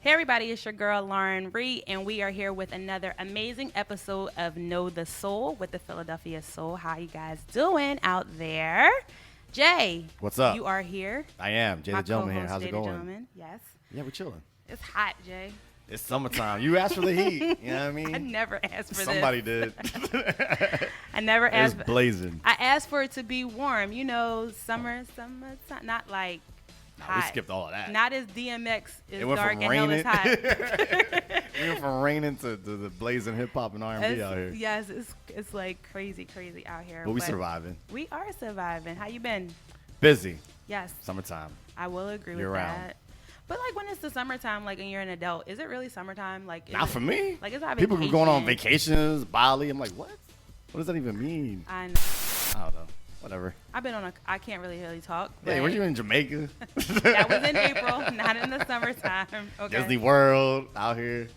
Hey everybody, it's your girl Lauren Reed, and we are here with another amazing episode of Know the Soul with the Philadelphia Soul. How you guys doing out there? Jay, What's up? You are here. I am. Jay My the Gentleman here. co-host, How's Jay it the going? Gentleman. Yes. Yeah, we're chilling. It's hot, Jay. It's summertime. You asked for the heat. You know what I mean? I never asked for Somebody this. did. I never asked. It's blazing. I asked for it to be warm. You know, summertime, not like hot. We skipped all of that. Not as DMX is It went dark from and hell is raining. hot. We went from raining to the blazing hip hop and R&B out here. Yes, it's like crazy out here. But we surviving. We are surviving. How you been? Busy. Yes, Summertime. I will agree with Year-round. that. But like when it's the summertime, like and you're an adult, is it really summertime? Like Not for me. Like it's not People vacation. are going on vacations, Bali. I'm like, what? What does that even mean? I know. I don't know. Whatever. I've been on a. I can't really talk. Hey, but were you in Jamaica? That was in April, not in the summertime. Okay. Disney World out here.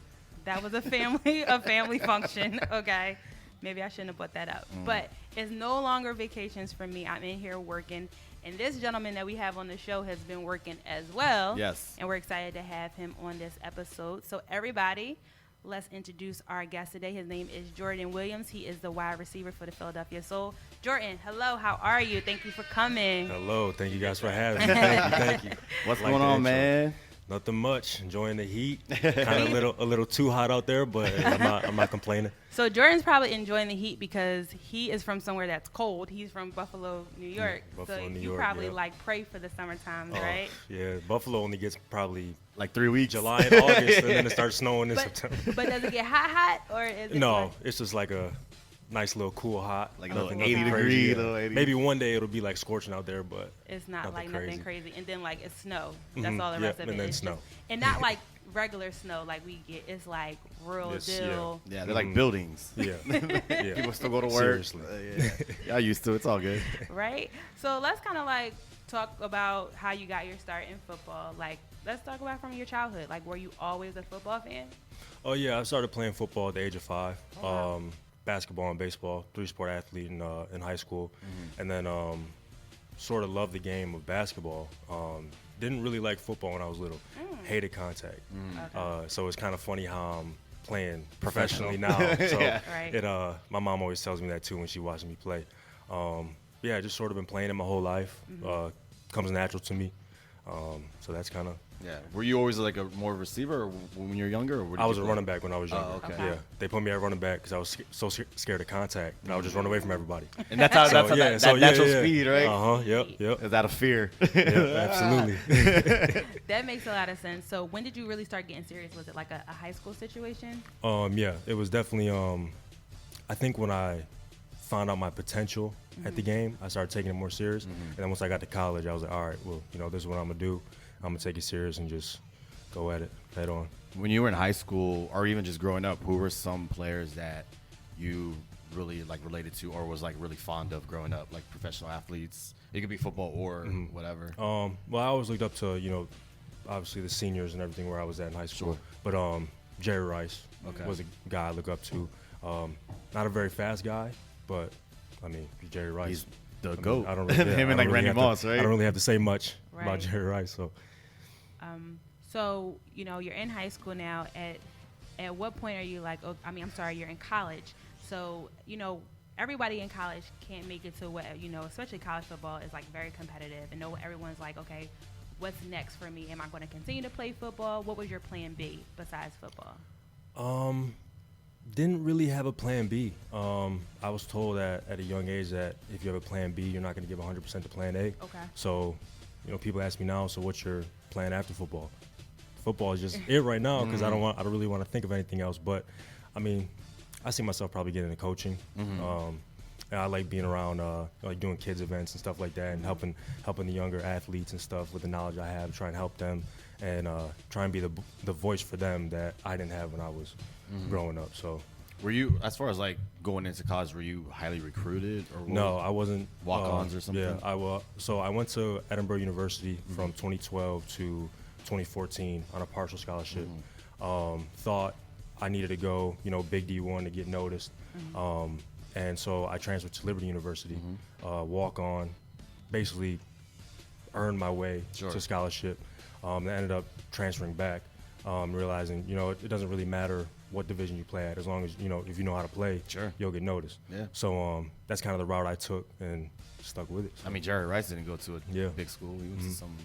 That was a family function. Okay. Maybe I shouldn't have put that up. But it's no longer vacations for me. I'm in here working. And this gentleman that we have on the show has been working as well. Yes. And we're excited to have him on this episode. So everybody, let's introduce our guest today. His name is Jordan Williams. He is the wide receiver for the Philadelphia Soul. Jordan, hello. How are you? Thank you for coming. Hello. Thank you guys for having me. Thank you. What's Like going the on, intro. man? Nothing much. Enjoying the heat. Kind of a little too hot out there, but I'm not complaining. So Jordan's probably enjoying the heat because he is from somewhere that's cold. He's from Buffalo, New York. Buffalo, so New you York, probably yeah. like pray for the summertime, Oh, right? Yeah. Buffalo only gets probably Like 3 weeks. July and August, and then it starts snowing in But, September. but does it get hot or is it No, like- it's just like a nice little cool hot. Like a little Nothing 80 crazy, degree, yeah. little 80. Maybe one day it'll be like scorching out there, but It's not Nothing like crazy. nothing crazy. And then like it's snow. That's Mhm, all the yep, rest of it and then is. snow. And not like regular snow like we get. It's like real Yes, yeah. deal. Yeah, they're like Mhm. buildings. yeah. Yeah. People still go to work. Seriously. Yeah. Y'all used to. It's all good. Right? So let's kind of like talk about how you got your start in football. Like let's talk about from your childhood. Like were you always a football fan? Oh yeah, I started playing football at the age of 5. Oh, wow. Basketball and baseball, 3-sport athlete in high school, and then sort of loved the game of basketball. Didn't really like football when I was little. Hated contact. Okay. So it's kind of funny how I'm playing professionally now. So Yeah. Right. my mom always tells me that too when she watches me play. Yeah, I just sort of been playing it my whole life. Comes natural to me. So that's kind of. Yeah. Were you always like a more receiver or when you were younger? Or I was a running back when I was younger. okay. Okay. Yeah, they put me at running back because I was so scared of contact, and I would just run away from everybody. And that's how, So, that yeah, natural yeah. speed, right? Yep. Is out of fear. Yeah, absolutely. That makes a lot of sense. So when did you really start getting serious? Was it like a high school situation? Yeah, it was definitely. I think when I found out my potential at the game, I started taking it more serious. And then once I got to college, I was like, all right, well, this is what I'm gonna do. I'm gonna take it serious and just go at it head on. When you were in high school or even just growing up, who were some players that you really like related to or was like really fond of growing up, like professional athletes? It could be football or whatever. Well, I always looked up to obviously the seniors and everything where I was at in high school. Sure. But Jerry Rice Okay. was a guy I look up to. Not a very fast guy, but I mean Jerry Rice. He's the I mean, GOAT. I don't really, yeah, Him I and don't like really Randy have to- Moss, right? I don't really have to say much Right. about Jerry Rice. So So, you're in high school now. At what point are you like, you're in college. So, everybody in college can't make it to what, especially college football is like very competitive. And everyone's like, okay, what's next for me? Am I going to continue to play football? What was your plan B besides football? didn't really have a plan B. I was told that at a young age that if you have a plan B, you're not going to give 100% to plan A. Okay. So, people ask me now, so what's your plan after football? Football is just it right now because I don't really want to think of anything else. But, I mean, I see myself probably getting into coaching. And I like being around, like doing kids events and stuff like that, and helping the younger athletes and stuff with the knowledge I have, try and help them, and try and be the voice for them that I didn't have when I was growing up. So. Were you, as far as like going into college, were you highly recruited or what No, was- I wasn't. Walk-ons or something? Yeah, so I went to Edinburgh University from 2012 to 2014 on a partial scholarship. Thought I needed to go, big D1 to get noticed. And so I transferred to Liberty University, walk on, basically earned my way Sure. to scholarship. I ended up transferring back. realizing, it doesn't really matter what division you play at, as long as, if you know how to play, Sure. you'll get noticed. Yeah. So that's kind of the route I took and stuck with it. So. I mean, Jerry Rice didn't go to a big school. He went to some.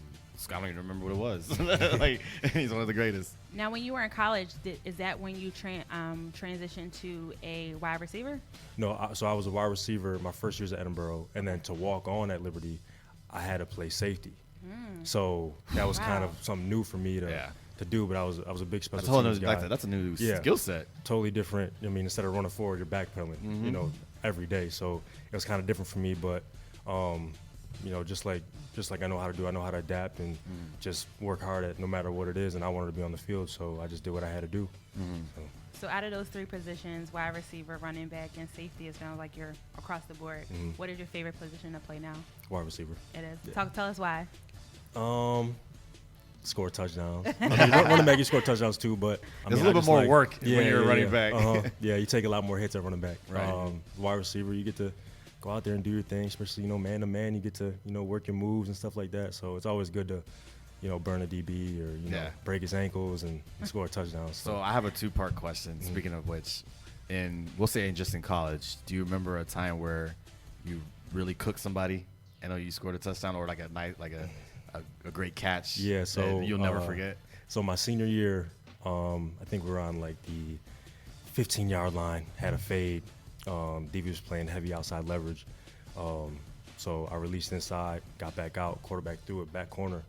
I don't even remember what it was. Like, he's one of the greatest. Now, when you were in college, is that when you transitioned to a wide receiver? No, so I was a wide receiver my first years at Edinboro, and then to walk on at Liberty, I had to play safety. So that was kind of something new for me to do, but I was a big special teams guy. That's a new skill set. Totally different. I mean, instead of running forward, you're backpedaling, every day. So it was kind of different for me, but just like I know how to do, I know how to adapt and just work hard at no matter what it is. And I wanted to be on the field, so I just did what I had to do. So out of those three positions, wide receiver, running back, and safety, it sounds like you're across the board. What is your favorite position to play now? Wide receiver. It is. Yeah. Tell us why. Score touchdowns. I mean, running back, you score touchdowns too, but there's a little bit more work when you're a running back. Yeah, you take a lot more hits at running back. Right. Wide receiver, you get to go out there and do your thing, especially man to man. You get to work your moves and stuff like that. So it's always good to burn a DB or break his ankles and score touchdowns. So I have a two-part question. Speaking of which, we'll say just in college, do you remember a time where you really cooked somebody? I know you scored a touchdown or like a great catch. Yeah, so you'll never forget. So my senior year, I think we were on like the 15-yard line, had a fade. DB was playing heavy outside leverage. So I released inside, got back out, quarterback threw it back corner,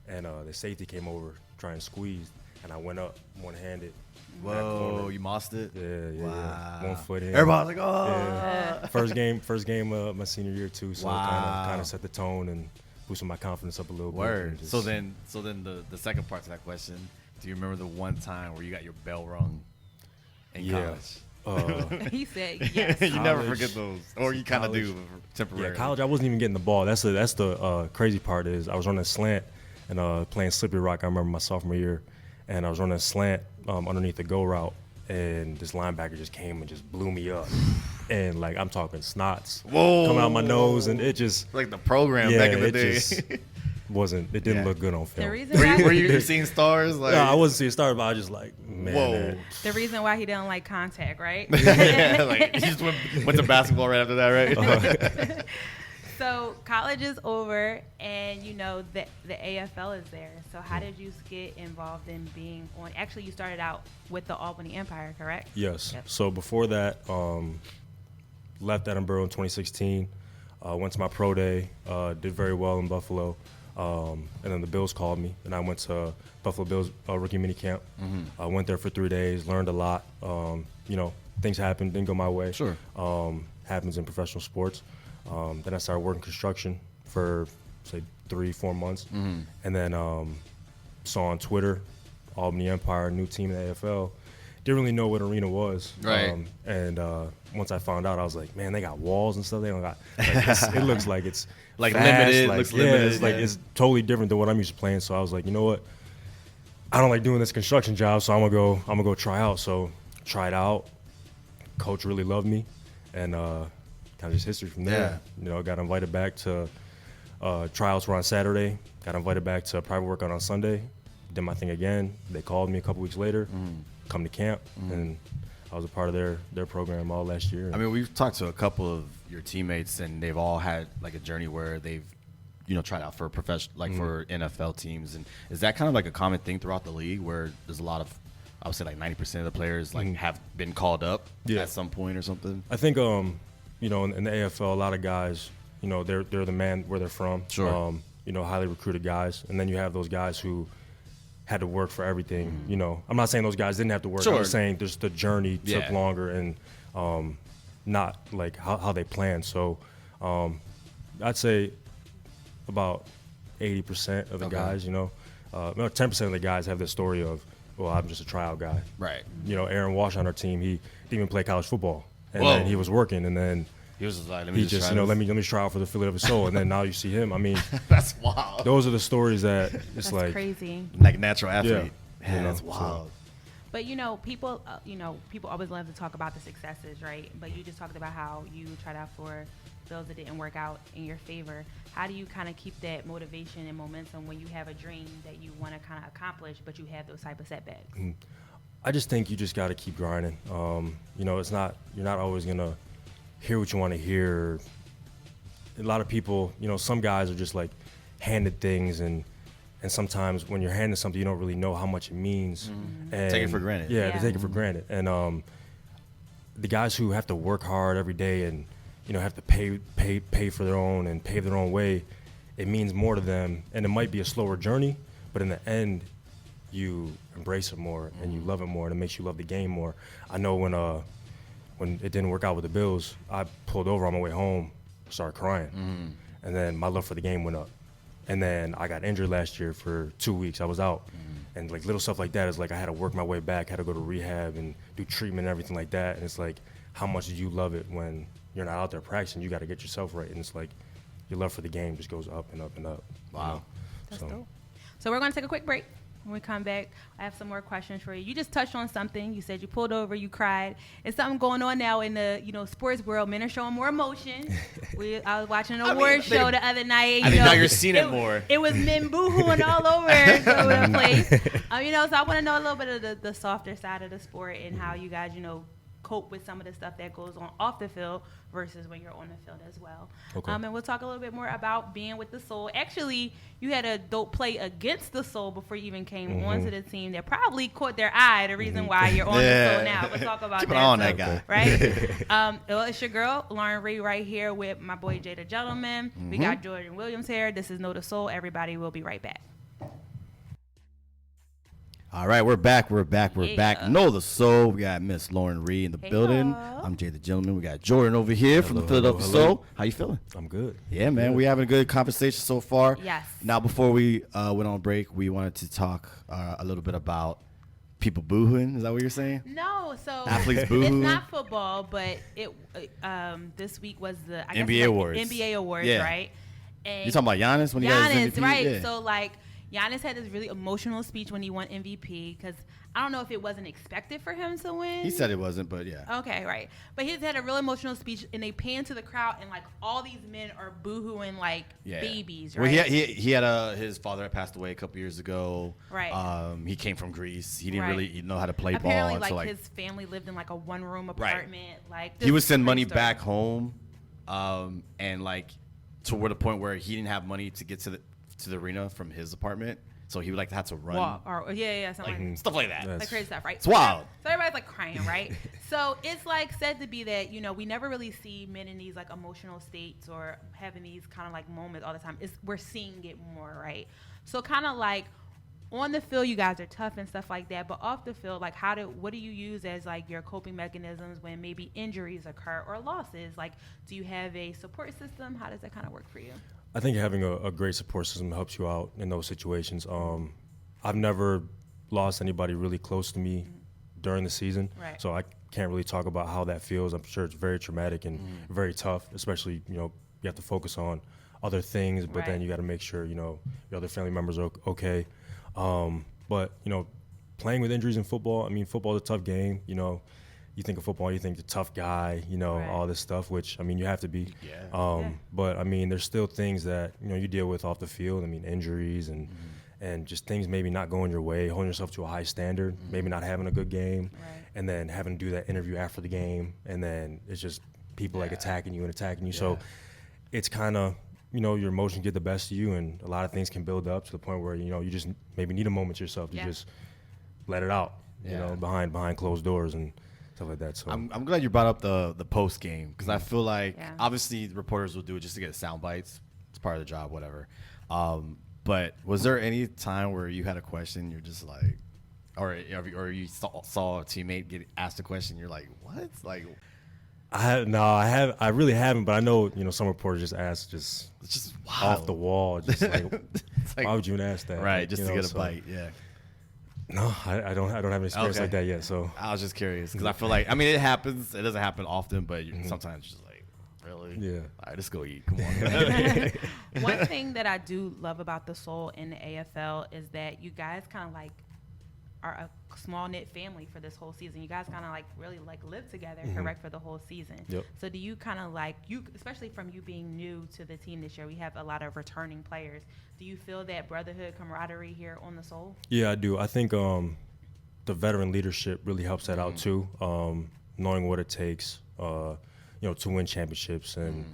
and the safety came over, trying to squeeze, and I went up one-handed. Whoa, you mossed it? Yeah. Wow. 1 foot in. Everybody's like, oh. Yeah. First game of my senior year too, so Wow. kind of set the tone and boosted my confidence up a little Word. bit. So then the second part to that question, do you remember the one time where you got your bell rung in college? He said yes. You never forget those, or you kind of do temporarily. Yeah, college I wasn't even getting the ball. That's the crazy part is I was running a slant and playing slippery rock. I remember my sophomore year, and I was running a slant underneath the go route, and this linebacker just came and just blew me up, and like I'm talking snots coming out my nose, and it just like the program back in the day. It didn't look good on film. The reason why were you seeing stars? Like, no, I wasn't seeing stars, but I was just like, man. Whoa. the reason why he didn't like contact, right? Yeah, like he just went to basketball right after that, right? So college is over, and the AFL is there. So how did you get involved in being on? Actually, you started out with the Albany Empire, correct? Yes. Yep. So before that, left Edinboro in 2016. Went to my pro day. Did very well in Buffalo. And then the Bills called me, and I went to Buffalo Bills rookie mini camp. I went there for 3 days, learned a lot. Things happened, didn't go my way. Sure. Happens in professional sports. Then I started working construction for, say, 3-4 months. And then saw on Twitter, Albany Empire, new team in the AFL. Didn't really know what arena was. Right. And once I found out, I was like, man, they got walls and stuff. They don't got, it looks like it's like fast, limited, like, looks limited. It's totally different than what I'm used to playing. So I was like, you know what? I don't like doing this construction job, so I'm gonna go try out. So tried out. Coach really loved me, and kind of just history from there. Yeah. Got invited back to tryouts were on Saturday. Got invited back to private workout on Sunday. Did my thing again. They called me a couple weeks later. Come to camp, and I was a part of their program all last year. I mean, we've talked to a couple of your teammates, and they've all had like a journey where they've, tried out for professional, like for NFL teams. And is that kind of like a common thing throughout the league, where there's a lot of, I would say like 90% of the players like have been called up at some point or something? I think in the AFL, a lot of guys, they're the man where they're from. Sure. Highly recruited guys, and then you have those guys who had to work for everything. I'm not saying those guys didn't have to work. Sure. I'm just saying just the journey took longer and not like how they planned. So I'd say about 80% of the guys, 10% of the guys have this story of, well, I'm just a tryout guy. Right. Aaron Walsh on our team, he didn't even play college football. And then he was working, and then He was just like, let he me just, try let me try out for the Philadelphia Soul, and then now you see him. I mean, That's wild. those are the stories that it's That's like crazy. Like natural athlete. Yeah. That's So- wild. But people always love to talk about the successes, right? But you just talked about how you tried out for feels it didn't work out in your favor. How do you kind of keep that motivation and momentum when you have a dream that you want to kind of accomplish, but you have those type of setbacks? I just think you just got to keep grinding. It's not, you're not always going to hear what you want to hear. A lot of people, some guys are just like handed things, and sometimes when you're handed something, you don't really know how much it means. And Take it for granted. Yeah, they take it for granted. And the guys who have to work hard every day and have to pay for their own and pave their own way, it means more to them. And it might be a slower journey, but in the end, you embrace it more and you love it more, and it makes you love the game more. I know when it didn't work out with the Bills, I pulled over on my way home, started crying, and then my love for the game went up. And then I got injured last year for 2 weeks. I was out, and like little stuff like that is like I had to work my way back, had to go to rehab and do treatment and everything like that. And it's like, how much do you love it when you're not out there practicing? You got to get yourself right, and it's like your love for the game just goes up and up and up. Wow, that's dope. So we're going to take a quick break. When we come back, I have some more questions for you. You just touched on something. You said you pulled over, you cried. It's something going on now in the sports world. Men are showing more emotion. I was watching an award show the other night. Now you're seeing it more. It was men boohooing all over the place. So I want to know a little bit of the softer side of the sport and how you guys, cope with some of the stuff that goes on off the field versus when you're on the field as well. Okay. And we'll talk a little bit more about being with the Soul. Actually, you had a dope play against the Soul before you even came onto the team that probably caught their eye, the reason why you're on the Soul now. We'll talk about Keep that. Keep on that guy. Right? Well, it's your girl, Lauren Ree, right here with my boy, Jay the Gentleman. We got Jordan Williams here. This is Know the Soul. Everybody will be right back. All right, we're back. We're back. Know the Soul. We got Miss Lauren Reed in the building. Y'all. I'm Jay the Gentleman. We got Jordan over here from the Philadelphia Soul. How you feeling? I'm good. Yeah, man. We're having a good conversation so far. Yes. Now, before we went on break, we wanted to talk a little bit about people boohooing. Is that what you're saying? No, so Athletes boohoo. It's not football, but it this week was the NBA awards. NBA awards, Yeah. right? And You talking about Giannis when he got his Giannis, MVP? right? Yeah. So Giannis had this really emotional speech when he won MVP because I don't know if it wasn't expected for him to win. He said it wasn't, but yeah. Okay, right. But he's had a real emotional speech, and they pan to the crowd, and all these men are boohooing like babies, right? Well, he had his father had passed away a couple years ago. Right. He came from Greece. He didn't Right. really know how to play Apparently, ball. his family lived in a one-room apartment. He would send money story. back home, and to where the point where he didn't have money to get to the arena from his apartment. So he would have to run. Walk, or something like Stuff like that. like crazy stuff, right? It's wild. So everybody's crying, right? So it's said to be that we never really see men in these emotional states or having these kind of moments all the time. We're seeing it more, right? So kind of on the field, you guys are tough and stuff like that, but off the field, what do you use as your coping mechanisms when maybe injuries occur or losses? Do you have a support system? How does that kind of work for you? I think having a great support system helps you out in those situations. I've never lost anybody really close to me during the season, Right. so I can't really talk about how that feels. I'm sure it's very traumatic and very tough, especially, you have to focus on other things, but Right. then you got to make sure, your other family members are okay. But, playing with injuries in football, football is a tough game, You think of football, you think the tough guy, Right. all this stuff, which, you have to be. Yeah. But, there's still things that, you deal with off the field. Injuries and just things maybe not going your way, holding yourself to a high standard, maybe not having a good game, Right. and then having to do that interview after the game. And then it's just people attacking you. So it's kind of, your emotions get the best of you, and a lot of things can build up to the point where, you just maybe need a moment to yourself to just let it out, behind closed doors and stuff like that. So I'm glad you brought up the post game, because I feel like obviously the reporters will do it just to get sound bites. It's part of the job, whatever. But was there any time where you had a question, you're just or you saw a teammate get asked a question, you're like, what? I really haven't, but I know some reporters just ask It's just wild. off the wall, just why would you even ask that? Right, just to get a bite. Yeah. No, I don't have an experience like that yet. So I was just curious, because I feel like it happens. It doesn't happen often, but sometimes you're just really? Yeah. All right, let's go eat. Come on. One thing that I do love about the Soul in the AFL is that you guys kind of are a small knit family for this whole season. You guys kind of like really like live together, correct, for the whole season. Yep. So do you kind of like especially from you being new to the team this year, we have a lot of returning players. Do you feel that brotherhood, camaraderie here on the Soul? Yeah, I do. I think the veteran leadership really helps that out too. Knowing what it takes, to win championships, and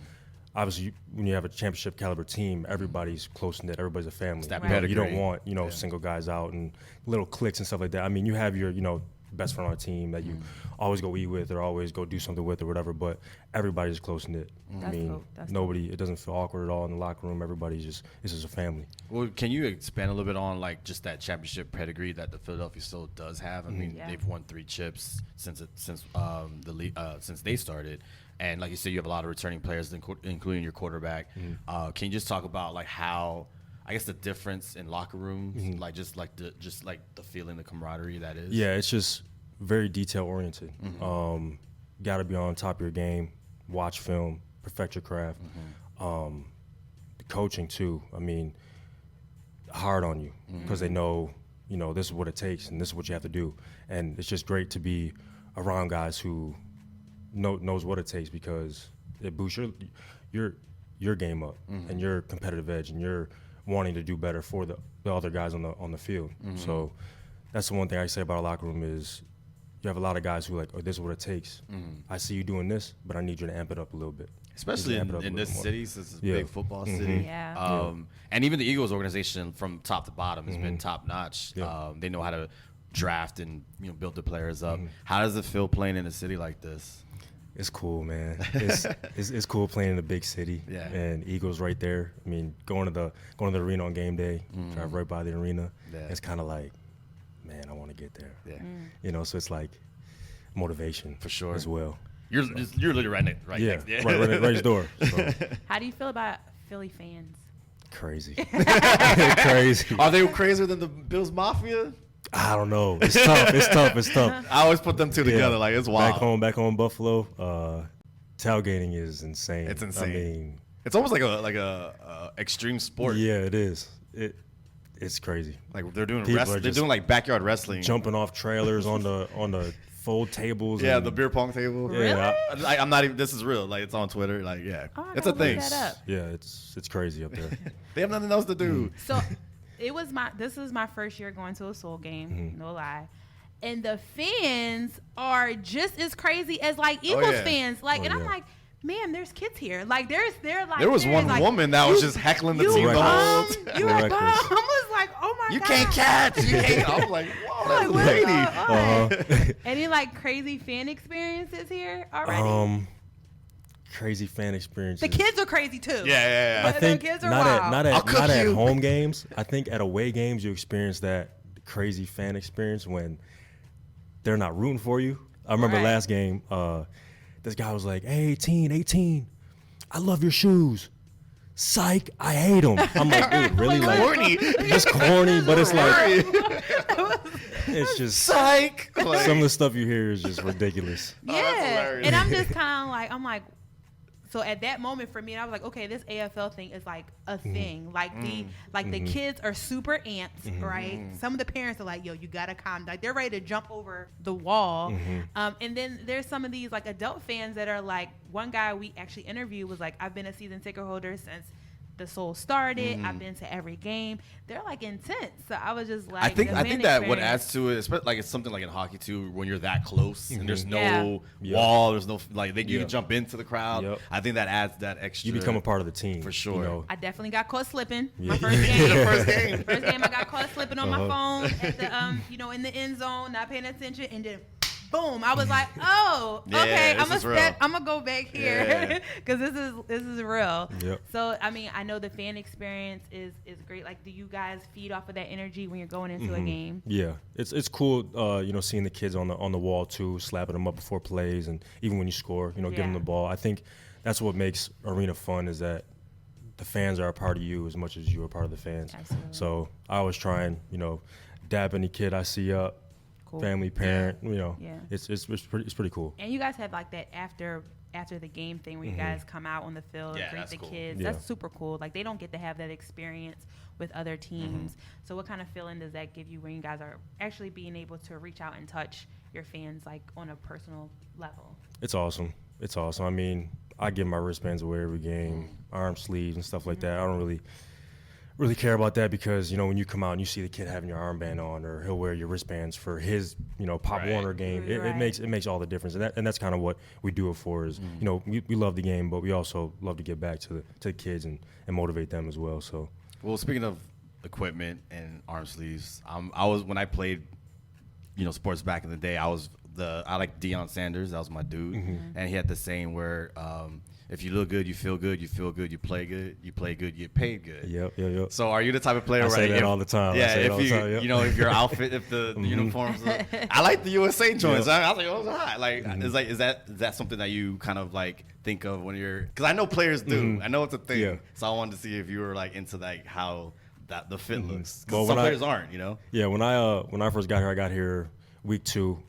obviously when you have a championship caliber team, everybody's close knit. Everybody's a family. You don't want single guys out and little cliques and stuff like that. I mean, you have your best friend on the team that you always go eat with or always go do something with or whatever, but everybody's close knit. I mean, nobody. It doesn't feel awkward at all in the locker room. It's just a family. Well, can you expand a little bit on like just that championship pedigree that the Philadelphia Soul does have? I mean, they've won 3 chips since they started, and like you said, you have a lot of returning players, including your quarterback. Can you just talk about like how, I guess, the difference in locker rooms, like just like the feeling, the camaraderie that is? Yeah, it's just very detail oriented. Got to be on top of your game, watch film, perfect your craft. The coaching too. I mean, hard on you because they know this is what it takes and this is what you have to do. And it's just great to be around guys who knows what it takes, because it boosts your game up and your competitive edge, and you're wanting to do better for the other guys on the field. So that's the one thing I say about our locker room is you have a lot of guys who are like, oh, this is what it takes. I see you doing this, but I need you to amp it up a little bit. Especially in this city, since it's a big football city. Yeah. And even the Eagles organization from top to bottom has been top notch. They know how to draft and build the players up. How does it feel playing in a city like this? It's cool, man. It's cool playing in a big city. Yeah. And Eagles right there. I mean, going to the arena on game day, drive right by the arena. Yeah. It's kind of like, man, I want to get there. Yeah. So it's like motivation for sure as well. You're literally right next. Yeah. Right next door. So. How do you feel about Philly fans? Crazy. Crazy. Are they crazier than the Bills Mafia? I don't know. It's tough. I always put them two together. Like, it's wild. Back home in Buffalo, tailgating is insane. It's insane. I mean, it's almost like a extreme sport. Yeah, it is. It's crazy. Like they're doing they're doing like backyard wrestling, jumping off trailers on the fold tables. Yeah, the beer pong table. Really? I'm not even. This is real. Like, it's on Twitter. Like, yeah, it's a thing. Yeah, it's crazy up there. They have nothing else to do. So. This is my first year going to a Soul game, no lie. And the fans are just as crazy as like Eagles fans. Like, I'm like, man, there's kids here. Like, they're like, there was one woman that was just heckling the team the whole time. You a bum? I was like, oh my god. You can't catch. You can't. I was like, whoa, that's lady. Any like crazy fan experiences here already? Crazy fan experiences. The kids are crazy too. Yeah. I think the kids are wild. Not at home games. I think at away games you experience that crazy fan experience when they're not rooting for you. I remember last game, this guy was like, "Hey, 18, I love your shoes." Psych, I hate them. I'm like, dude, really? Like, corny. Just corny, but it's like, it's just psych. Some of the stuff you hear is just ridiculous. Yeah, and I'm just kind of like, so at that moment for me, I was like, okay, this AFL thing is like a thing. Like the kids are super amped, right? Some of the parents are like, yo, you gotta calm down. Like, they're ready to jump over the wall. And then there's some of these like adult fans that are like, one guy we actually interviewed was like, I've been a season ticket holder since the Soul started. I've been to every game. They're like intense. So I was just like, I think that what adds to it, especially like it's something like in hockey too, when you're that close and there's no wall, there's no like you can jump into the crowd. I think that adds that extra. You become a part of the team for sure. I definitely got caught slipping. My first game. the first game I got caught slipping on my phone at the in the end zone, not paying attention, and then boom! I was like, "Oh, okay, I'm gonna go back here because this is real." Yep. So, I mean, I know the fan experience is great. Like, do you guys feed off of that energy when you're going into a game? Yeah, it's cool. Seeing the kids on the wall too, slapping them up before plays, and even when you score, giving them the ball. I think that's what makes arena fun, is that the fans are a part of you as much as you are a part of the fans. Absolutely. So I always try and dab any kid I see up. Cool. Family, parent, it's pretty cool. And you guys have like that after after the game thing where you guys come out on the field, Yeah, greet that's the cool. kids. Yeah. That's super cool. Like, they don't get to have that experience with other teams. So what kind of feeling does that give you when you guys are actually being able to reach out and touch your fans, like, on a personal level? It's awesome. It's awesome. I mean, I give my wristbands away every game, arm sleeves and stuff like that. I don't really care about that because, you know, when you come out and you see the kid having your armband on, or he'll wear your wristbands for his, you know, Pop Right. Warner game, Right. it makes all the difference. And that's kind of what we do it for is, you know, we love the game, but we also love to get back to the kids and motivate them as well. So, Well, speaking of equipment and arm sleeves, I was when I played, you know, sports back in the day. I like Deion Sanders. That was my dude, and he had the saying where if you look good, you feel good. You feel good, you play good. You play good, you get paid good. Yep. So are you the type of player? I say right, that all the time. Yeah, I say it if all the you time, yep. you know if your outfit, if the uniforms, I like the USA joints. Yep. I was like, oh, it's hot. Like, is that something that you kind of like think of when you're? Because I know players do. I know it's a thing. Yeah. So I wanted to see if you were like into like how that the fit looks. 'Cause Well, some when players aren't, you know. Yeah, when I first got here, I got here week 2.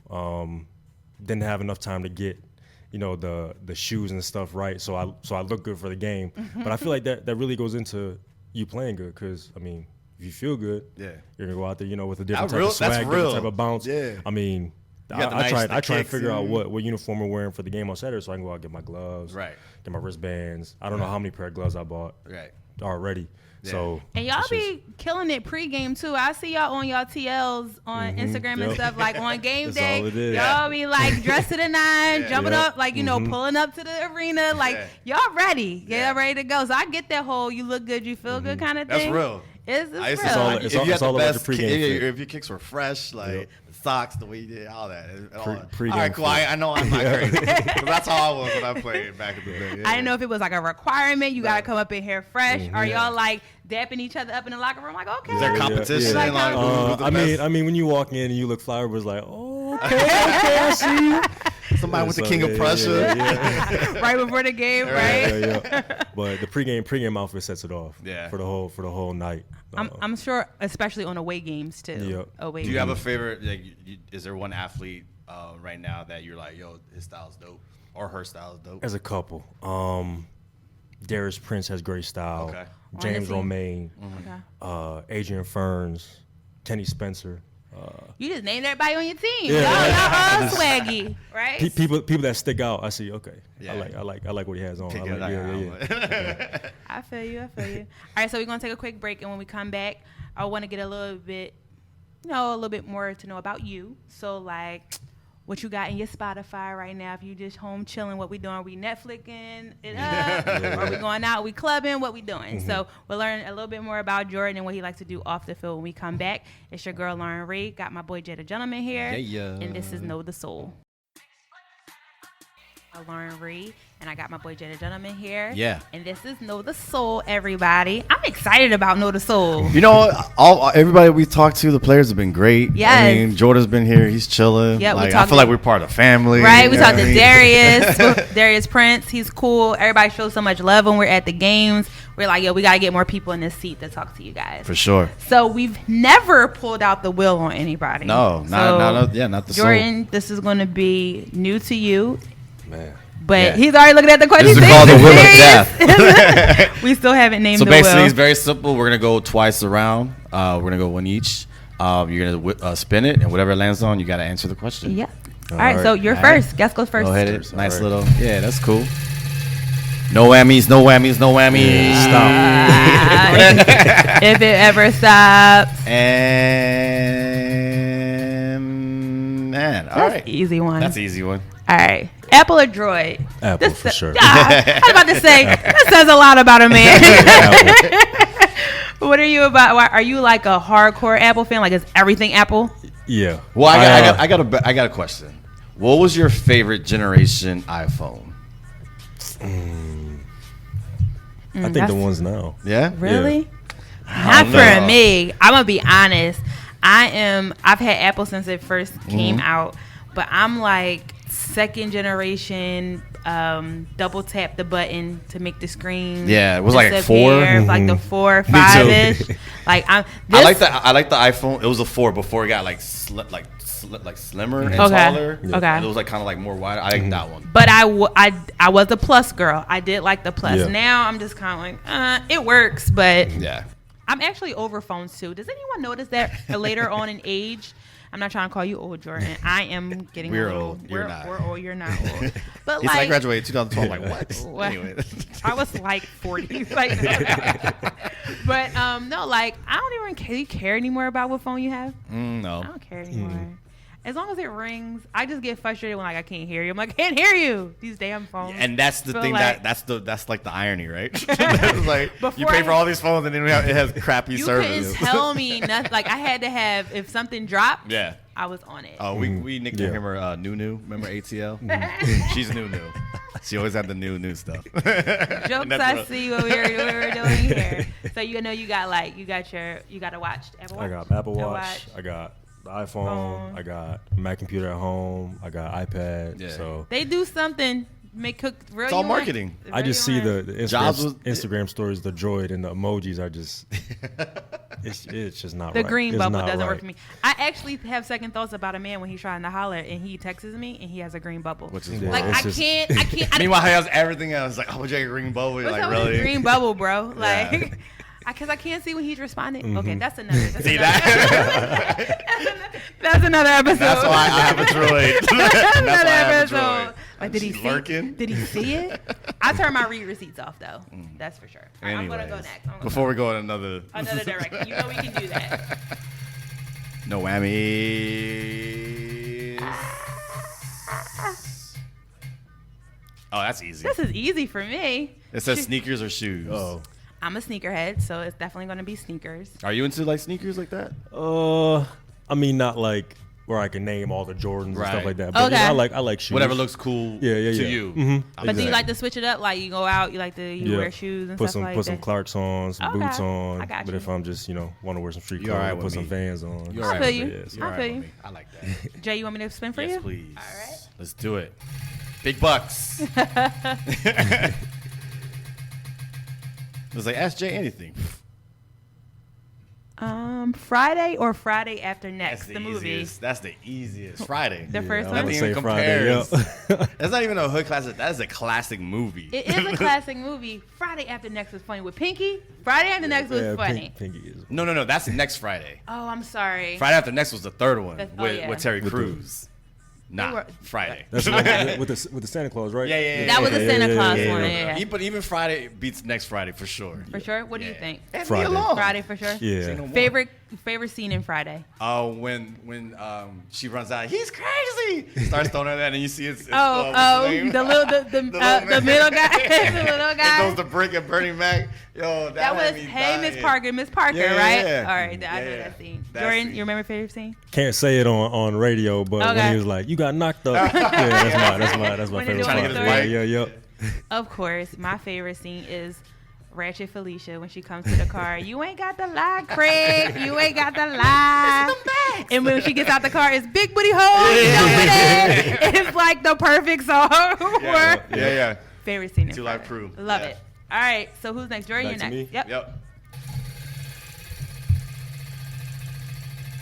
Didn't have enough time to get, you know, the shoes and stuff right, so I look good for the game. But I feel like that really goes into you playing good because, I mean, if you feel good, Yeah. you're gonna go out there, you know, with a different That's type real- of swag, that's different real. type of bounce. Yeah. I mean, You got the I nice- try the and kicks figure out and- what uniform we're wearing for the game on Saturday, so I can go out and get my gloves, Right. get my wristbands. I don't know how many pair of gloves I bought Right. already. Yeah. So And y'all it's just- be killing it pregame too. I see y'all on y'all TLs on Instagram and Yep. stuff. Like on game That's day, all it is. y'all be like dressed to the nine, jumping Yep. up, like you know, pulling up to the arena. Like y'all ready, Yeah. ready to go. So I get that whole "you look good, you feel good" kind of That's thing. real. It's I used real. to all- like, it's if all- you it's had all the about best, your pregame fit. if your kicks were fresh, like Yep. the socks, the way you did, all that. All that. Pregame All right, cool. fit. I know I'm not crazy. 'Cause that's how I was when I played back in the day. Yeah. I didn't know if it was like a requirement. You gotta come up in here fresh. Are Yeah. y'all like dapping each other up in the locker room? Like okay, Is there Yeah, competition? yeah. Like, Like, who's the I best? mean, when you walk in and you look flower, was like, oh, okay, I see you. Somebody with the So, king of yeah, Prussia. yeah. right before the game, right? Yeah. But the pregame outfit sets it off. Yeah. For the whole night. I'm sure, especially on away games too. Yep. Away Do you have a games. favorite? Like, is there one athlete right now that you're like, yo, his style's dope, or her style's dope? As a couple, Darius Prince has great style. Okay. James On the Romaine, Okay. Adrian Ferns, Kenny Spencer. You just named everybody on your team. Yeah. Y'all all swaggy, right? People that stick out. I see. Okay. Yeah. I like what he has on. Pick I it like, out. yeah. I feel you. All right, so we're gonna take a quick break, and when we come back, I want to get a little bit more to know about you. So like, what you got in your Spotify right now? If you just home chilling, what we doing? We Netflixing it up, or we going out? We clubbing? What we doing? So we'll learn a little bit more about Jordan and what he likes to do off the field when we come back. It's your girl Lauren Reed. Got my boy Jay the Gentleman here, Yeah. and this is Know the Soul. Lauren Reed, and I got my boy Jay the Gentleman here. Yeah. And this is Know the Soul, everybody. I'm excited about Know the Soul. You know, everybody we talked to, the players have been great. Yes. I mean, Jordan's been here. He's chilling. Yeah, we like, I talked feel like to- we're part of the family. Right, we you know talked what I to mean? Darius Prince. He's cool. Everybody shows so much love when we're at the games. We're like, yo, we got to get more people in this seat to talk to you guys. For sure. So we've never pulled out the wheel on anybody. No, not the soul. Jordan, this is going to be new to you, Man. but Yeah. he's already looking at the question. This is He's called the Wheel of serious. Death. We still haven't named So the basically, wheel. it's very simple. We're gonna go twice around. We're gonna go one each. You're gonna spin it, and whatever it lands on, you gotta answer the question. Yeah. All right, right. so you're All right. first. Guest goes first. Go ahead. First, Nice all right. little. Yeah, that's cool. No whammies. No whammies. No whammies. If it ever stops. And man, all That's right. easy one. That's an easy one. All right. Apple or Droid? Apple for sure. I was about to say, that says a lot about a man. Apple. What are you about? Are you like a hardcore Apple fan? Like, is everything Apple? Yeah. Well, I got a question. What was your favorite generation iPhone? I think the that's- ones now. Yeah. Really? I Not don't for know. me. I'm gonna be honest. I've had Apple since it first came out, but I'm like second generation double tap the button to make the screen. Yeah, it was like 4. Like the 4 or 5-ish. Like I like the iPhone. It was a 4 before it got like slimmer and taller. Okay. And it was like kind of like more wide. I like that one. But I was a plus girl. I did like the plus. Yeah. Now I'm just kind of like, it works, but Yeah. I'm actually over phones too. Does anyone notice that later on in age? I'm not trying to call you old, Jordan. I am getting We're a little, old. You're not. We're old. You're not old. But He said I like, graduated 2012. I'm like, what? Anyway. I was like 40. Like, but no, like I don't even care anymore about what phone you have. No. I don't care anymore. As long as it rings, I just get frustrated when like I can't hear you. I'm like, I can't hear you. These damn phones. And that's the feel thing like- that's like the irony, right? It's like you Before pay for all these phones and then it has crappy you service. couldn't tell me nothing. Like I had to have if something dropped. Yeah. I was on it. Oh, we nicknamed her Nunu. Remember ATL? She's Nunu. She always had the new stuff. Jokes I see what we were doing here. So you know you got to watch Apple Watch. I got Apple To Watch. I got the iPhone. Phone. I got a Mac computer at home. I got iPad. Yeah. So They do something. Make cook real. It's all you want- marketing. I just see real you the Jobs Instagram stories, the droid and the emojis are just it's just not the right. green It's bubble not doesn't right. work for me. I actually have second thoughts about a man when he's trying to holler and he texts me and he has a green bubble. Which is Yeah, like it's I just- can't. Meanwhile, he has everything else. Like, oh, would you like a green bubble? You're What's like, up with really? the green bubble, bro? Yeah. Like, because I can't see when he's responding. Mm-hmm. Okay, that's another. That's See another, that? that's another episode. That's why I have a droid. That's why I Another have a droid. episode. Like, did he She's see? lurking. Did he see it? I turn my read receipts off though. That's for sure. All right, I'm gonna go Anyways, next. I'm gonna before go we go in another another direction. You know we can do that. no whammies. Oh, that's easy. This is easy for me. It says sneakers or shoes. Oh. I'm a sneakerhead, so it's definitely gonna be sneakers. Are you into like sneakers like that? I mean, not like where I can name all the Jordans and Right. stuff like that. But Okay. yeah, I like shoes. Whatever looks cool Yeah, yeah, to yeah. you. Mhm. But do you Exactly. like to switch it up? Like you go out, you like to wear shoes and put stuff like put that. some Clarks on, some Okay. boots on. I got But you. if I'm just want to wear some street You clothes, alright with put some me. Vans on. You're I alright feel with you. me. Yeah, You're I alright feel with you. me. I like that. Jay, you want me to spin for Yes, you? please. All right. Let's do it. Big bucks. It was like, ask Jay anything. Friday or Friday after next, That's the movie. easiest. That's the easiest. Friday. The first I one? would Nothing say even Friday. compares. Yep. That's not even a hood classic. That is a classic movie. It is a classic movie. Friday after next was funny with Pinky. Friday after next was Yeah, funny. Pinky is. No. That's next Friday. Oh, I'm sorry. Friday after next was the third one Oh, yeah. with Terry With the- Crews. Nah, were- Friday. That's the one with the Santa Claus, right? Yeah. That was the Santa Claus yeah, one. yeah. Yeah. But even Friday beats next Friday for sure. For sure. What do you Yeah. think? And Friday. me along. Friday for sure. Yeah. Say no more. Favorite scene in Friday. Oh, when she runs out, he's crazy. Starts throwing her that, and you see it's Oh, what's his name? the little the middle guy, the little It guy. goes to brick and Bernie Mac. Yo, That was had me hey Miss dying. Parker, Miss Parker, Yeah, right? yeah. All right, I know Yeah. that scene. That Jordan, scene. you remember your favorite scene? Can't say it on radio, but when Okay. he was like, "You got knocked up," yeah, that's my When favorite they're part. doing the Yeah, story. yeah. Of course, my favorite scene is Ratchet Felicia when she comes to the car. You ain't got the lie, Craig. You ain't got the lie. And when she gets out the car, it's Big Booty Hole. You know what it is? It's like the perfect song. Yeah. Favorite scene in Two Live Friday. Crew. Love Yeah. it. All right, so who's next? Jordan, Back you're to next. me? Yep.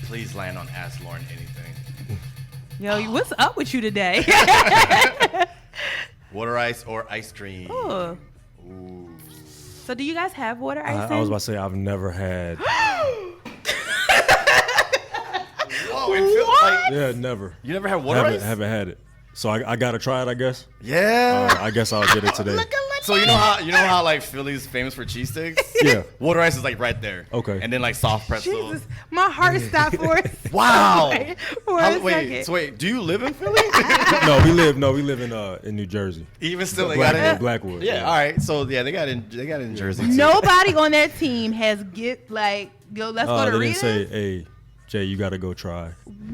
Please land on Ask Lauren anything. Yo, what's up with you today? Water ice or ice cream? Ooh. Ooh. So do you guys have water ice? I was about to say I've never had. Whoa, it feels like Yeah, never. you never had water ice? Haven't had it. So I gotta try it, I guess. Yeah. I guess I'll get it today. So you know how like Philly's famous for cheesesteaks? Yeah. Water ice is like right there. Okay. And then like soft pretzel. Jesus, my heart stopped for a Wow. for How- a wait, second. so wait, do you live in Philly? No, we live in New Jersey. Even still, they got it. Blackwood. Yeah. All right. So yeah, they got it in Jersey. Too. Nobody on that team has yo, let's go to They Rita's. didn't say, "Hey, Jay, you gotta go try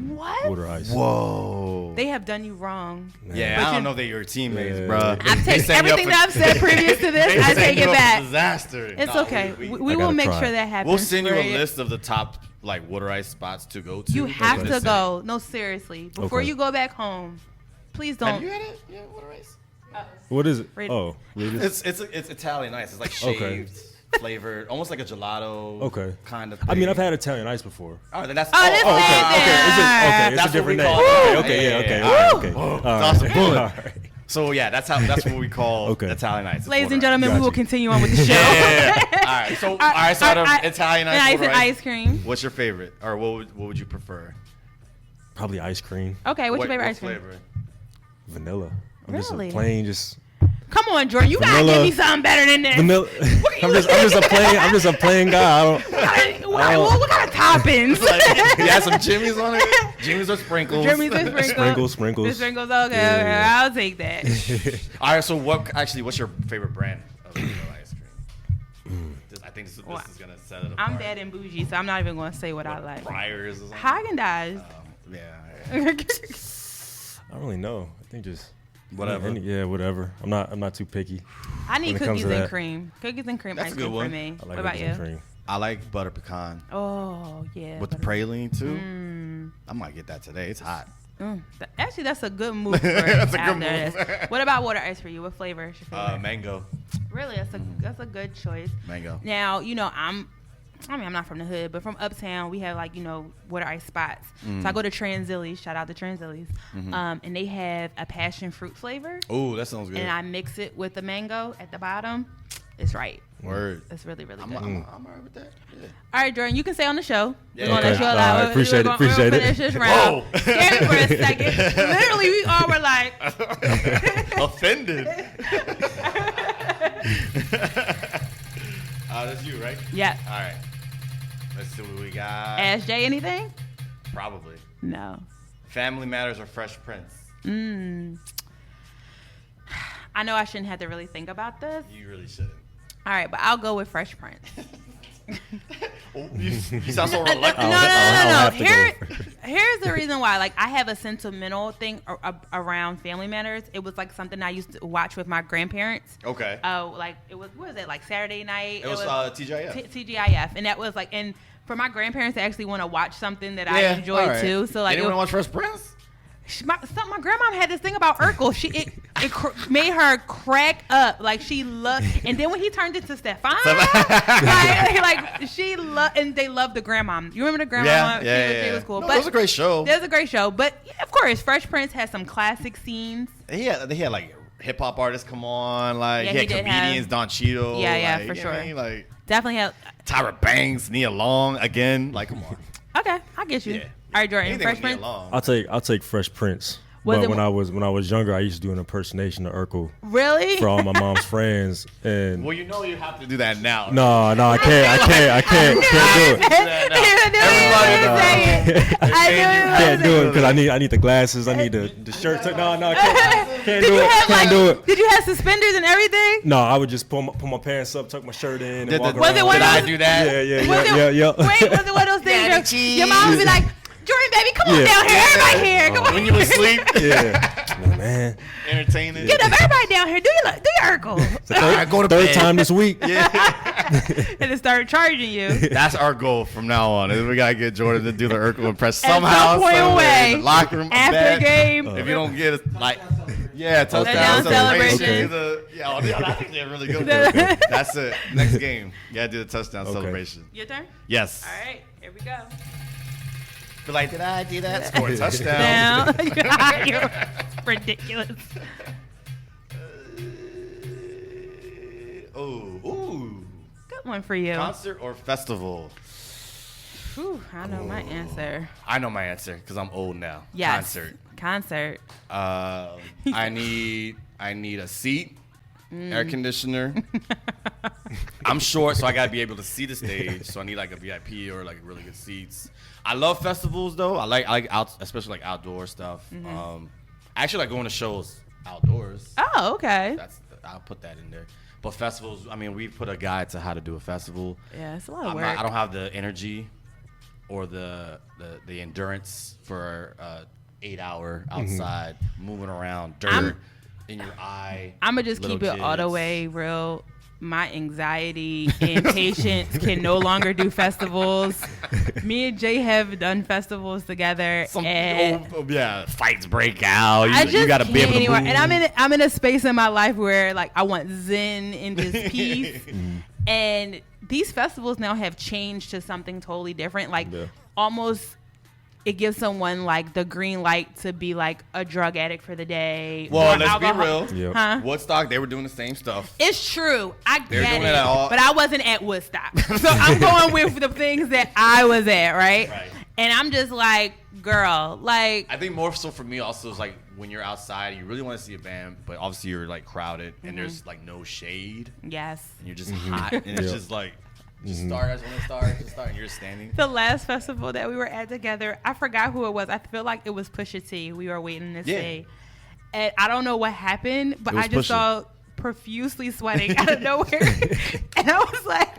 What? water ice." Whoa. They have done you wrong. Yeah, But I don't you- know that you're teammates, Yeah. bro. I take everything that I've said previous to this. I take it back. Disaster. It's No, okay. we- We I will gotta make try. sure that happens. We'll send you for a list of the top like water ice spots to go to. You have Just to send go. No, seriously. Before Okay. you go back home, please Have don't. you had it? Yeah, water ice. What is it? Right. Oh, really? It's Italian ice. It's like shaved, flavored, almost like a gelato. Okay. Kind of. I mean, thing. I've had Italian ice before. Oh, then that's. Oh, this Okay. is It's That's a different what name. we call it. Okay. Yeah, Okay. yeah, Okay. yeah. All That's right. a bullet. All right. So yeah, that's what we call Okay. Italian ice. It's Ladies water and gentlemen, we Got will you. continue on with the show. Yeah. All right. So out of Italian ice, and water ice cream. what's your favorite, or what would you prefer? Probably ice cream. Okay, what's your favorite what ice cream? flavor? Vanilla. I'm just a Really? plain just Come on, Jordan, you gotta Vanilla. give me something better than this. vanilla. I'm just a plain guy. I don't. What kind of toppings? You had some Jimmy's on it. Jimmy's or sprinkles. Jimmy's and sprinkles. Sprinkles. The sprinkles, okay, Yeah, okay, yeah. I'll take that. All right. So what's your favorite brand of vanilla ice cream? I think this is gonna set it apart. I'm bad and bougie, so I'm not even gonna say what I like. Friars or something. Haagen-Dazs. Yeah. I don't really know. I think just Whatever. whatever. I'm not too picky. I need When it comes cookies to and that. cream. Cookies and cream That's ice a good cream for one. me. I like What about cookies and you? cream. I like butter pecan Oh yeah. with the butter- praline too. Mm. I might get that today. It's hot. Actually, that's a good move. For That's a good after move. this. What about water ice for you? What flavor is your favorite? Mango. Really, that's a good choice. Mango. Now, I'm not from the hood, but from uptown, we have water ice spots. So I go to Transilli's. Shout out to Transilli's. And they have a passion fruit flavor, Oh, that sounds good. and I mix it with the mango at the bottom. It's right. Word. It's really, really good. I'm alright with that. Yeah. All right, Jordan, you can stay on the show. Yeah. We're gonna Okay. let you All allow. right, appreciate it, We're appreciate gonna it. finish this round. Whoa. Scared me for a second. Literally, we all were like, Offended. That's you, right? yeah. All right. Let's see what we got. Ask Jay anything? Probably. No. Family Matters or Fresh Prince? I know I shouldn't have to really think about this. You really shouldn't. All right, but I'll go with Fresh Prince. Oh, you sound so reluctant. I'll No. have to Here's the reason why. Like, I have a sentimental thing around Family Matters. It was like something I used to watch with my grandparents. Okay. It was, what was it, like Saturday night? It was TGIF. TGIF, and that was like, and for my grandparents to actually want to watch something that I Yeah, enjoyed all right. too. So like, Anyone watch Fresh Prince? my grandma had this thing about Urkel. Made her crack up. Like, she loved, and then when he turned into Stefan, like she loved, and they loved the grandma. You remember the grandma? Yeah. She was cool. No, But it was a great show. It was a great show. But yeah, of course, Fresh Prince has some classic scenes. They had like hip hop artists come on, like Yeah, he he had did comedians, have- Don Cheadle. Yeah, like, for you know sure. what I mean? Like Definitely have. Tyra Banks, Nia Long again. Like, come on. Okay, I get you. Yeah. All right, Jordan. Anything Fresh with Nia Prince. Long. I'll take Fresh Prince. Was But it- when I was younger, I used to do an impersonation of Urkel Really? for all my mom's friends. And Well, you know you have to do that now. no, I can't do it. I knew he was Can't do it because I need the glasses. I need the shirt. No, I can't Did do you it. have Can't do it. Did you have suspenders and everything? No, I would just pull my pants up, tuck my shirt in, and walk Was it around. one Did of I those? do that? Yeah. Wait, was it one of those things? Your mom would be like, Jordan, baby, come on Yeah. down here. Everybody here. Come on. When you were asleep, Yeah, man. entertaining. Get up, everybody down here. Do your Urkel. Go to Third bed. time this week. And it started charging you. That's our goal from now on. Is we gotta get Jordan to do the Urkel impress At some somehow, point somewhere, away, in the locker room, after bed. the game. If you don't get it, like, yeah, Touchdown touchdown celebration. celebration. That's actually a really good one. That's it. Next game, you gotta do the touchdown Okay. celebration. Your turn? Yes. All right, here we go. Be like, did I do that? Score a touchdown. Now, you're ridiculous. Ooh. Good one for you. Concert or festival? Whew, I know my answer. I know my answer because I'm old now. Yes. Concert. Concert. I need a seat, air conditioner. I'm short, so I gotta be able to see the stage. So I need like a VIP or like really good seats. I love festivals though. I like out, especially like outdoor stuff. I actually like going to shows outdoors. Oh, okay. I'll put that in there. But festivals, I mean, we put a guide to how to do a festival. Yeah, it's a lot of I work. don't have the energy or the endurance for 8-hour outside moving around dirt in your eye. I'm gonna just little keep it all the kids. way real. my anxiety and patience can no longer do festivals. Me and Jay have done festivals together, fights break out. I just you gotta be able to anymore. move. And I'm in a space in my life where like I want zen and just peace. And these festivals now have changed to something totally different. Like almost. It gives someone like the green light to be like a drug addict for the day. Well, let's alcohol. be real. Yep. Huh? Woodstock, they were doing the same stuff. It's true. I They're get doing it. it all. But I wasn't at Woodstock. So I'm going with the things that I was at, right? And I'm just like, girl, like. I think more so for me also is like when you're outside, you really want to see a band, but obviously you're like crowded and there's like no shade. Yes. And you're just hot. And it's just like, just start as when it starts, just start, and you're just standing. The last festival that we were at together, I forgot who it was. I feel like it was Pusha T. We were waiting to see. And I don't know what happened, but I just saw profusely sweating out of nowhere. And I was like,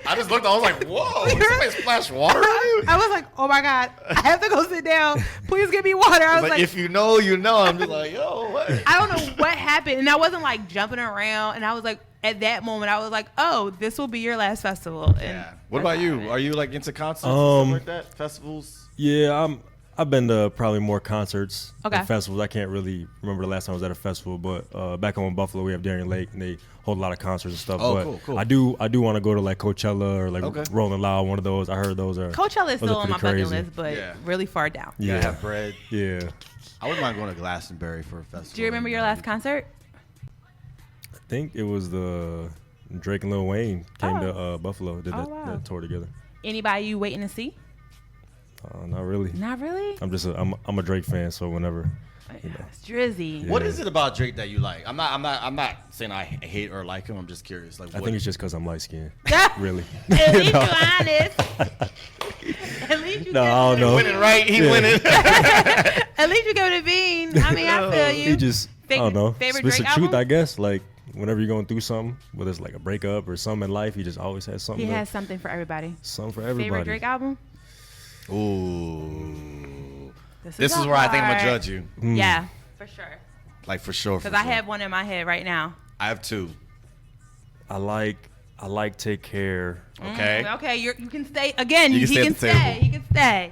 I just looked, I was like, whoa, did somebody splash water on you? I was like, oh my God, I have to go sit down. Please give me water. I was like, if you know, you know. I'm just like, yo, what? I don't know what happened. And I wasn't like jumping around. And I was like, at that moment, I was like, oh, this will be your last festival. And what about you? Are you like into concerts and stuff like that? Festivals? Yeah, I've been to probably more concerts Okay. and festivals. I can't really remember the last time I was at a festival, but back home in Buffalo, we have Darien Lake, and they hold a lot of concerts and stuff. Oh, but cool. I do want to go to like Coachella or like Rolling Loud, one of those. I heard those are Coachella is those still are on my pretty bucket crazy. list, but really far down. Yeah, Have bread. yeah. I wouldn't mind going to Glastonbury for a festival. Do you remember your last concert? I think it was the Drake and Lil Wayne came to Buffalo, did wow. that tour together. Anybody you waiting to see? Not really. Not really. I'm a Drake fan, so whenever. It's Drizzy. What is it about Drake that you like? I'm not saying I hate or like him. I'm just curious. Like, I think it's just because I'm light skinned. Really. At least you're honest. At least you No, I don't know. winning, right? He winning. At least you give it a bean. I mean, I feel you. He just, I don't know. Favorite It's Drake the truth, album? I guess. Like, whenever you're going through something, whether it's like a breakup or something in life, he just always has something. He has something for everybody. Something for everybody. Favorite Drake album? Ooh. This is where I think I'm going to judge you. Yeah, for sure. Like, for sure. Because I have one in my head right now. I have two. I like Take Care. Okay. Okay, you can stay. Again, You he can can stay at the stay. table. He can stay.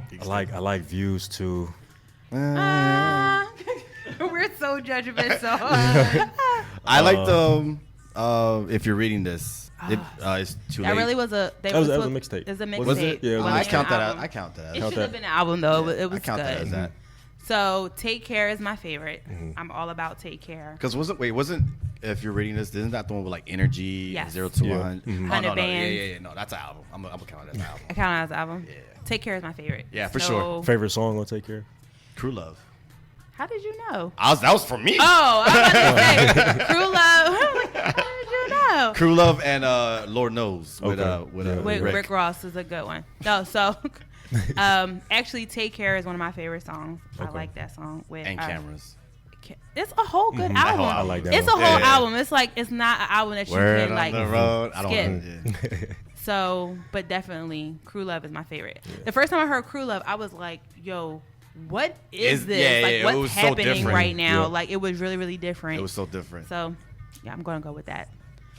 I like Views too. We're so judgmental. I like the, if you're reading this, it's too late. That really was a. That was a mixtape. It was a mixtape. Was it? Yeah, it was a I mixtape. count that out. I count that It out. should have been an album though. It was I count that good. as that. So Take Care is my favorite. I'm all about Take Care. Because wasn't if you're reading this, isn't that the one with like Energy, Yes. 0 to Yeah. 100? Mhm. 100 no, bands. yeah, no, that's an album. I'm gonna count it as an album. I count it as an album. Yeah. Take Care is my favorite. Yeah, for sure. Favorite song on Take Care? Crew Love. How did you know? That was for me. Oh, I was about to say Crew Love. I'm like, how did you know? Crew Love and Lord Knows with Okay. Wait, Rick. Rick Ross is a good one. No, so actually, Take Care is one of my favorite songs. I Okay. like that song with And Cameras. It's a whole good That album. whole album. I like that It's a one. whole Yeah. album. It's like it's not an album that you Word can on like the road. I don't skip. want to. So, but definitely, Crew Love is my favorite. The first time I heard Crew Love, I was like, "Yo, what is this? Yeah, like, yeah, it what's was so happening different. right now? Yeah. Like, it was really, really different." It was so different. So, yeah, I'm gonna go with that.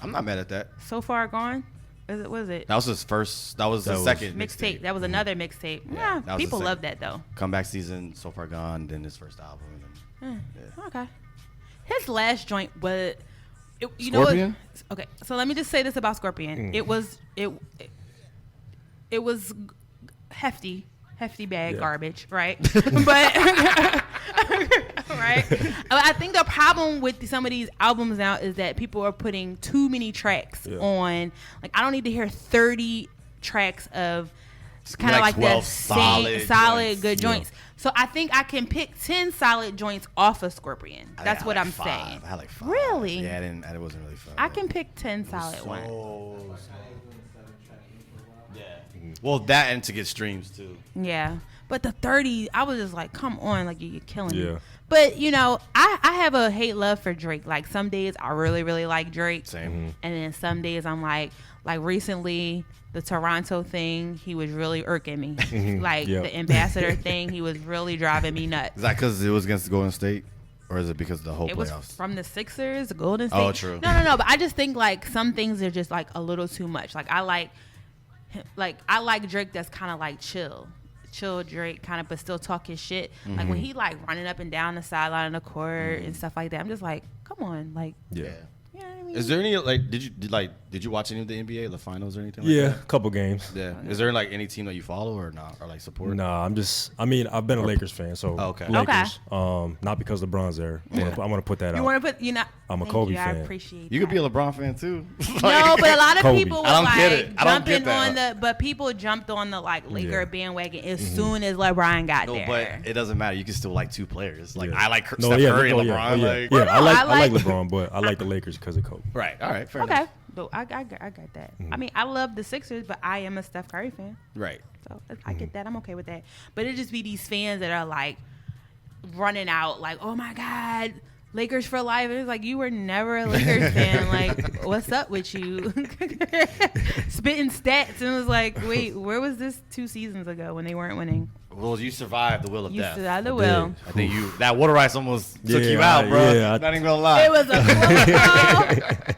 I'm not mad at that. So Far Gone, what is it? That was his first. That was the That was- second Mixtape. That was another mixtape. Yeah, that was the people second. love that though. Comeback season. So Far Gone. Then his first album. And Okay. His last joint was, you know what? Scorpion? Okay, so let me just say this about Scorpion. It was hefty bag Yeah. garbage, right? But right. I think the problem with some of these albums now is that people are putting too many tracks on. Like, I don't need to hear 30 tracks of kind of like the 12 solid joints. good joints. So I think I can pick 10 solid joints off of Scorpion. That's what I'm saying. I had like 5. Really? Yeah, it wasn't really fun. I can pick 10 solid ones. Yeah. Well, that and to get streams too. Yeah. But the 30, I was just like, come on, like you're killing me. Yeah. But, you know, I have a hate love for Drake. Like, some days I really, really like Drake. Same. And then some days I'm like recently, the Toronto thing, he was really irking me. Like, Yep. the ambassador thing, he was really driving me nuts. Is that because it was against the Golden State? Or is it because of the whole It was playoffs? from the Sixers, the Golden State. Oh, true. No. But I just think like some things are just like a little too much. Like I like Drake that's kind of like chill Drake kind of, but still talk his shit. Like when he like running up and down the sideline of the court and stuff like that. I'm just like, come on, like. Yeah. You know what I mean? Is there any like did you watch any of the NBA, the finals or anything like Yeah, that? a couple games. Yeah. Is there like any team that you follow or not or like support? Nah, I've been a Lakers fan, so Okay. Lakers. Not because LeBron's there. I'm gonna put that You out. want to put I'm a thank Kobe you, I fan. appreciate You could that. be a LeBron fan too. No, but a lot of Kobe. people were I don't get like it. I don't get jumping that. on but people jumped on the like Laker Yeah. bandwagon as soon as LeBron got No, there. but it doesn't matter. You can still like two players. Like Yeah. I like No, Steph yeah, Curry and oh, yeah, LeBron. oh, yeah. Like, Yeah, no, I like like- LeBron, but I like the Lakers because of Kobe. right. All right. Fair okay, enough. but I got that. I mean, I love the Sixers, but I am a Steph Curry fan, Right. so I get that. I'm okay with that. But it just be these fans that are like running out, like, oh my God, Lakers for life. And it's like, you were never a Lakers fan. Like, what's up with you? Spitting stats. And it was like, wait, where was this 2 seasons ago when they weren't winning? Well, you survived the wheel of You death. survived the I will. did. I think that water ice almost took Yeah, you out, bro. yeah, Not even gonna lie. It was a close call.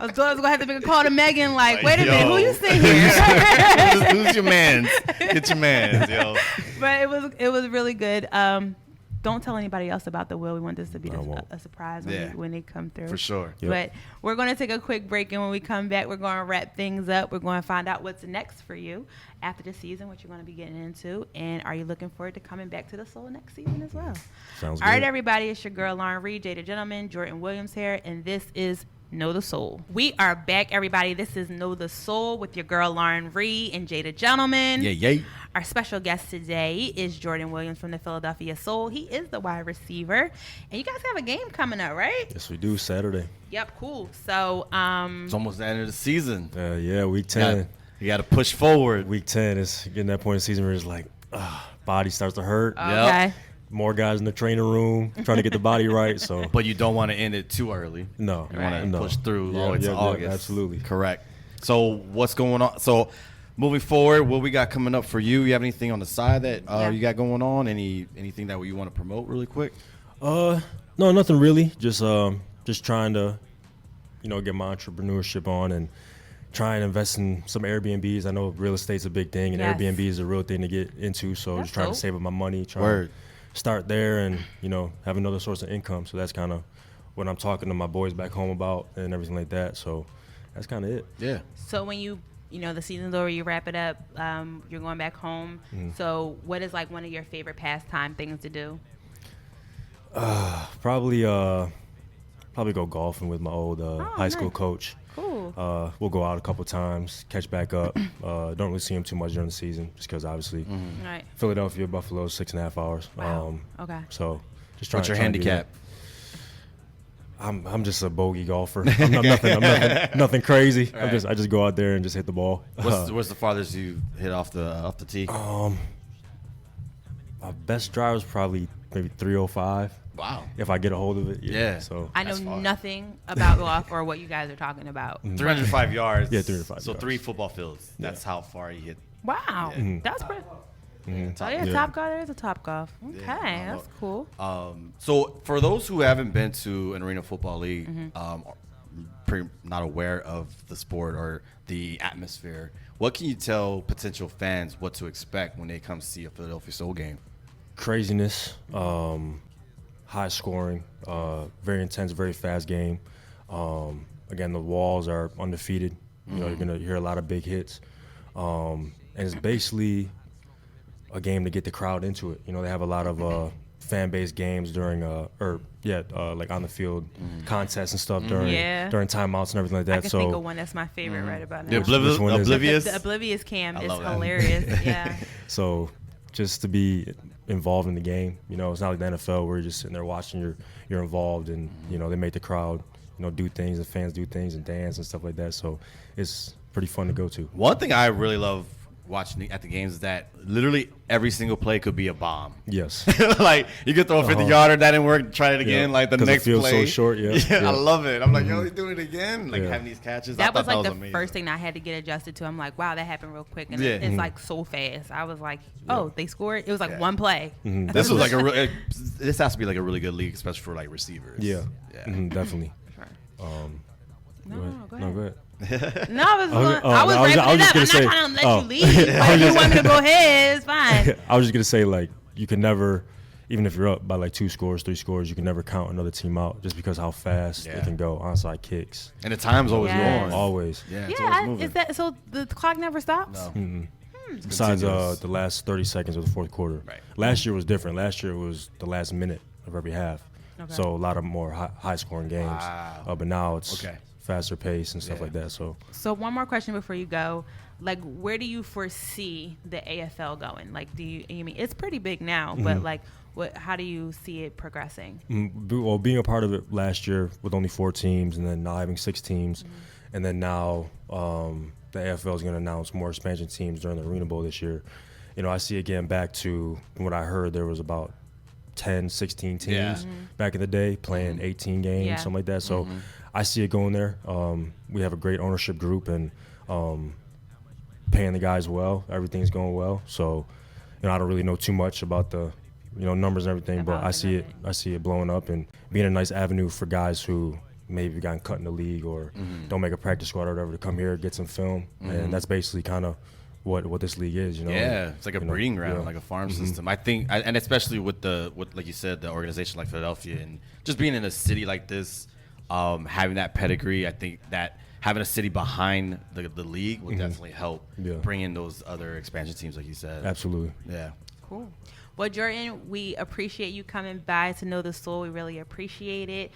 I was gonna have to make a call to Megan. Like, wait a minute, who you sitting here? Who's your man? Get your man, yo. But it was really good. Don't tell anybody else about the will. We want this to be I won't. a surprise Yeah. when they come through. For sure. Yep. But we're going to take a quick break, and when we come back, we're going to wrap things up. We're going to find out what's next for you after the season, what you're going to be getting into, and are you looking forward to coming back to the Soul next season as well? Sounds All right, good. everybody, it's your girl Lauren Reed, Jada Gentleman, Jordan Williams here, and this is Know the Soul. We are back, everybody. This is Know the Soul with your girl Lauren Reed and Jada Gentleman. Yeah. Our special guest today is Jordan Williams from the Philadelphia Soul. He is the wide receiver. And you guys have a game coming up, right? Yes, we do. Saturday. Yep, cool. So, It's almost the end of the season. Yeah, week 10. You got to push forward. Week 10 is getting that point in the season where it's like, body starts to hurt. okay. More guys in the training room trying to get the body right. So, But you don't want to end it too early. no. You want to no. push through Yeah, all the way to yeah, August. absolutely. Correct. So what's going on? So moving forward, what we got coming up for you? You have anything on the side that Yeah. you got going on? Anything that you want to promote really quick? No, nothing really. Just trying to, get my entrepreneurship on and try and invest in some Airbnbs. I know real estate's a big thing, and Yes. Airbnb is a real thing to get into. So That's just trying dope. to save up my money, trying Word. to start there, and have another source of income. So that's kind of what I'm talking to my boys back home about and everything like that. So that's kind of it. Yeah. So when the season's over, you wrap it up, you're going back home. Mm-hmm. So what is like one of your favorite pastime things to do? Probably go golfing with my old high school nice. coach. Cool. We'll go out a couple times, catch back up. Don't really see him too much during the season, just because obviously All right. Philadelphia, Buffalo, 6.5 hours. Wow. Okay. So just trying. What's your trying to be handicap? there. I'm just a bogey golfer. I'm nothing crazy. Right. I just go out there and just hit the ball. What's the farthest you hit off the tee? My best drive is probably maybe 305 Wow. if I get a hold of it. Yeah. So I know That's far. nothing about golf or what you guys are talking about. 305 yards. Yeah, 305 So yards. 3 football fields. That's how far you hit. Wow. Yeah. That's pretty. Top. Oh, yeah, Yeah. Top golf. There's a Top golf. Okay, Yeah, that's cool. So for those who haven't been to an arena football league, not aware of the sport or the atmosphere, what can you tell potential fans what to expect when they come see a Philadelphia Soul game? Craziness, high scoring, very intense, very fast game. Again, the walls are undefeated. You're gonna hear a lot of big hits, and it's basically a game to get the crowd into it. They have a lot of fan-based games during like on the field contests and stuff during timeouts and everything like that. I can think of one that's my favorite right about now. The one is it? Oblivious? The Oblivious Cam I is love that. hilarious. Yeah. So just to be involved in the game, it's not like the NFL where you're just sitting there watching. You're involved, and they make the crowd do things, and fans do things and dance and stuff like that. So it's pretty fun to go to. One thing I really love watching at the games is that literally every single play could be a bomb. Yes. Like you could throw a 50-yarder, that didn't work, try it again. Yeah. Like the 'Cause next it feels play. so short. Yeah. Yeah, I love it. I'm like, yo, he's doing it again. Like having these catches. That was like the amazing. first thing I had to get adjusted to. I'm like, wow, that happened real quick, and Yeah. it's like so fast. I was like, oh, they scored. It was like one play. This was like this has to be like a really good league, especially for like receivers. Yeah. Yeah. Definitely. Sure. Go go ahead. No, go ahead. No, I was I was wrapping it just up. gonna I'm say- not trying to let you leave. But if you want me to go ahead, it's fine. I was just gonna say, like, you can never, even if you're up by like 2 scores, 3 scores, you can never count another team out just because how fast they can go onside kicks. And the time's always Yes. going. Always. Yeah, it's always moving. Is that so? The clock never stops. No. Besides continuous. the last 30 seconds of the fourth quarter. Right. Last year was different. Last year was the last minute of every half. Okay. So a lot of more high scoring games. Wow. But now it's Okay. faster pace and stuff Yeah. like that. So So one more question before you go. Like, where do you foresee the AFL going? Like, I mean, it's pretty big now, but like, how do you see it progressing? well, being a part of it last year with only 4 teams and then now having 6 teams, and then now the AFL is going to announce more expansion teams during the Arena Bowl this year. You know, I see it getting back to what I heard there was about 10, 16 teams Yeah. back in the day playing 18 games, Yeah. something like that. So I see it going there. We have a great ownership group and paying the guys well. Everything's going well. So, you know, I don't really know too much about the, numbers and everything, but I see it blowing up and being a nice avenue for guys who maybe gotten cut in the league or don't make a practice squad or whatever to come here, get some film. And that's basically kind of what this league is, Yeah, it's like a breeding ground, like a farm system. I think, and especially with like you said, the organization like Philadelphia, and just being in a city like this, having that pedigree, I think that having a city behind the league will definitely help bring in those other expansion teams, like you said. Absolutely. Yeah. Cool. Well, Jordan, we appreciate you coming by to Know the Soul. We really appreciate it.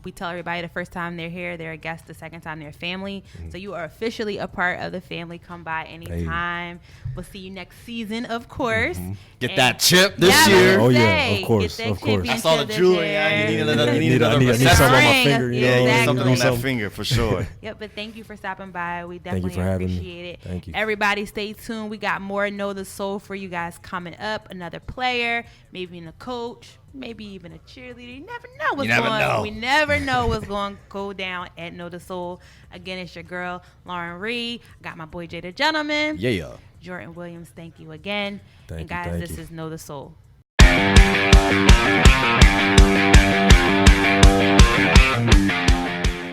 We tell everybody the first time they're here, they're a guest. The second time, they're family. So you are officially a part of the family. Come by anytime. We'll see you next season, of course. Get And- that chip this Yeah, year. Oh, yeah, say, of course, get that of course. chip I saw the into jewelry. this Yeah, you year. need another. You I need another need accessory. something on my Ring. finger. Yeah, you need Exactly. something on that finger for sure. Yep, but thank you for stopping by. We you definitely for having me. appreciate it. Thank you. Everybody stay tuned. We got more Know the Soul for you guys coming up. Another player, maybe a coach, maybe even a cheerleader. You never know what's never going know. We never know what's going to go down at Know the Soul. Again, it's your girl, Lauren Reed. Got my boy Jay the Gentleman. Yeah. Jordan Williams, thank you again. Thank and you, guys, thank this you. is Know the Soul.